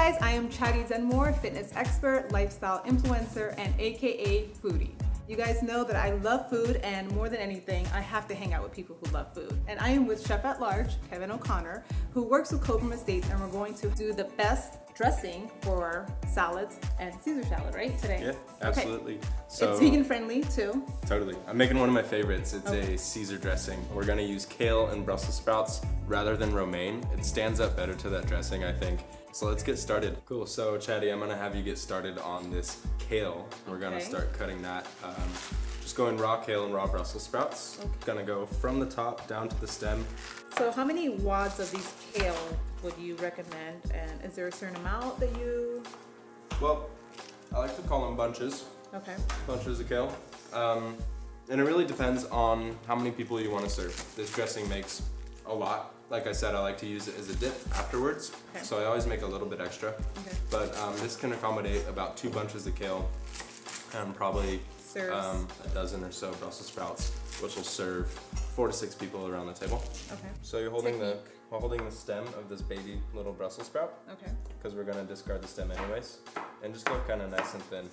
guys, I am Chatty Denmore, fitness expert, lifestyle influencer, and AKA foodie. You guys know that I love food, and more than anything, I have to hang out with people who love food. And I am with Chef at Large, Kevin O'Connor, who works with Cobram Estates, and we're going to do the best dressing for salads and Caesar salad, right, today? Yeah, absolutely. Okay. So, it's vegan friendly too. Totally. I'm making one of my favorites. It's a Caesar dressing. We're gonna use kale and Brussels sprouts rather than romaine. It stands up better to that dressing, I think. So let's get started. Cool, so Chatty, I'm gonna have you get started on this kale. We're gonna start cutting that. Just going raw kale and raw Brussels sprouts. Okay. Gonna go from the top down to the stem. So how many wads of these kale would you recommend? And is there a certain amount that you... Well, I like to call them bunches. Okay. Bunches of kale. And it really depends on how many people you want to serve. This dressing makes a lot. Like I said, I like to use it as a dip afterwards. Okay. So I always make a little bit extra. Okay. But this can accommodate about 2 bunches of kale and probably a dozen or so Brussels sprouts, which will serve 4 to 6 people around the table. Okay. So you're holding the stem of this baby little Brussels sprout. Okay. Because we're gonna discard the stem anyways, and just go kind of nice and thin.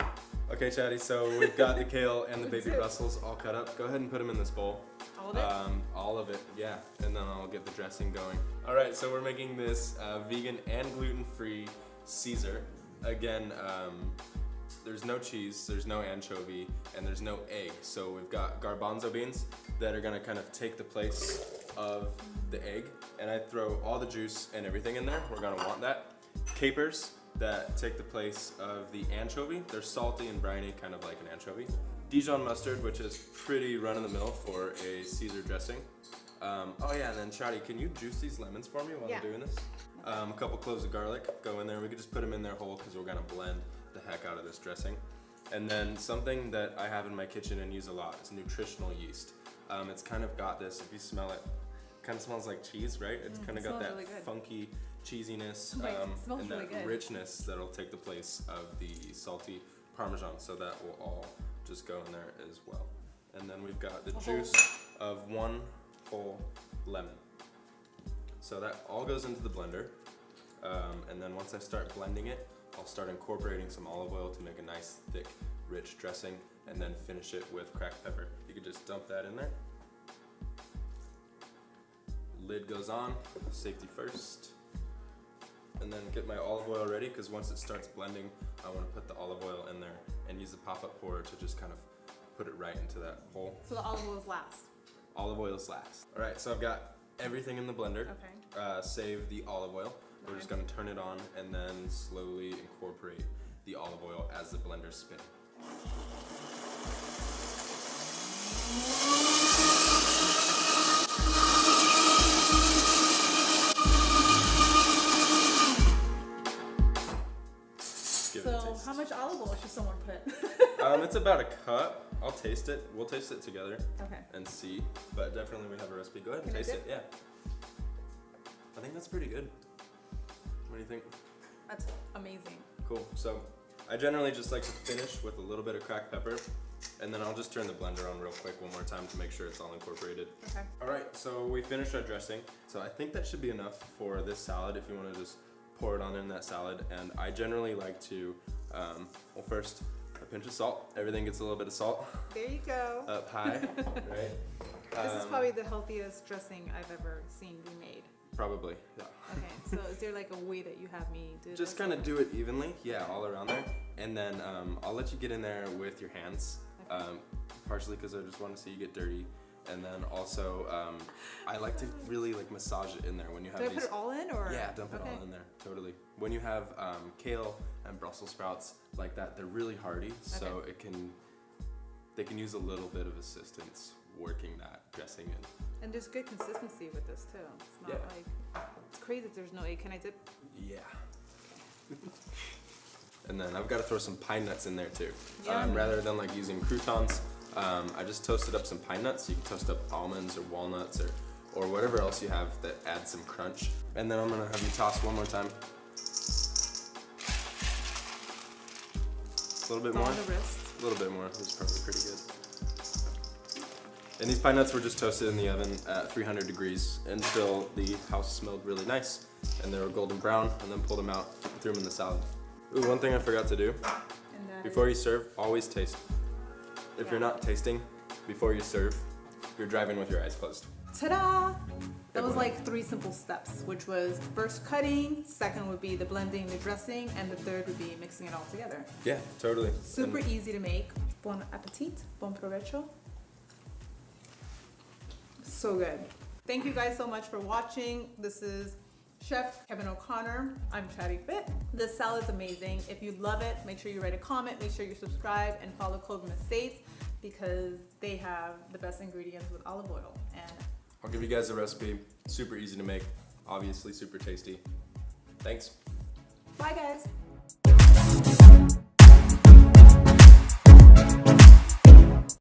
Okay, Chatty. So we've got the kale and the baby Brussels all cut up. Go ahead and put them in this bowl. All of it? All of it, yeah. And then I'll get the dressing going. All right. So we're making this vegan and gluten-free Caesar. Again. There's no cheese, there's no anchovy, and there's no egg. So we've got garbanzo beans that are gonna kind of take the place of the egg. And I throw all the juice and everything in there. We're gonna want that. Capers that take the place of the anchovy. They're salty and briny, kind of like an anchovy. Dijon mustard, which is pretty run-of-the-mill for a Caesar dressing. Oh yeah, and then Chatty, can you juice these lemons for me while I'm doing this? A couple cloves of garlic go in there. We could just put them in there whole because we're gonna blend the heck out of this dressing. And then something that I have in my kitchen and use a lot is nutritional yeast. It's kind of got this, if you smell it, kind of smells like cheese, right? It's kind of got that really funky cheesiness and that richness that'll take the place of the salty Parmesan. So that will all just go in there as well. And then we've got the juice of 1 whole lemon. So that all goes into the blender. And then once I start blending it, I'll start incorporating some olive oil to make a nice, thick, rich dressing, and then finish it with cracked pepper. You could just dump that in there. Lid goes on, safety first. And then get my olive oil ready, because once it starts blending, I want to put the olive oil in there and use the pop-up pourer to just kind of put it right into that hole. So the olive oil is last? Olive oil is last. All right, so I've got everything in the blender, save the olive oil. We're just gonna turn it on and then slowly incorporate the olive oil as the blenders spin. So how much olive oil should someone put? It's about a cup. I'll taste it. We'll taste it together and see. But definitely we have a recipe. Go ahead and taste it. Yeah. I think that's pretty good. What do you think? That's amazing. Cool. So I generally just like to finish with a little bit of cracked pepper, and then I'll just turn the blender on real quick one more time to make sure it's all incorporated. Okay. All right, so we finished our dressing. So I think that should be enough for this salad if you want to just pour it on in that salad. And I generally like to, well, first a pinch of salt. Everything gets a little bit of salt. There you go. Up high, right? This is probably the healthiest dressing I've ever seen be made. Probably, yeah. Okay, so is there like a way that you have me do this? Just kind of do it evenly, yeah, all around there. And then I'll let you get in there with your hands, partially because I just want to see you get dirty. And then also, I like to really like massage it in there when you have these. Do I put it all in, or? Yeah, dump it all in there, totally. When you have kale and Brussels sprouts like that, they're really hardy, so they can use a little bit of assistance working that dressing in. And there's good consistency with this too. It's not like, it's crazy that there's no egg. Can I dip? Yeah. And then I've got to throw some pine nuts in there too. Rather than like using croutons, I just toasted up some pine nuts. You can toast up almonds or walnuts or whatever else you have that adds some crunch. And then I'm gonna have you toss one more time. A little bit more. On the wrist. A little bit more. That's probably pretty good. And these pine nuts were just toasted in the oven at 300 degrees until the house smelled really nice. And they were golden brown, and then pulled them out, threw them in the salad. Ooh, one thing I forgot to do. Before you serve, always taste. If you're not tasting before you serve, you're driving with your eyes closed. Ta-da! That was like 3 simple steps, which was first cutting, second would be the blending, the dressing, and the third would be mixing it all together. Yeah, totally. Super easy to make. Bon appetit, bon provecho. So good. Thank you guys so much for watching. This is Chef Kevin O'Connor. I'm Chatty Fit. This salad's amazing. If you love it, make sure you write a comment, make sure you subscribe, and follow Cloven Estates because they have the best ingredients with olive oil. And I'll give you guys a recipe. Super easy to make, obviously super tasty. Thanks. bye guys.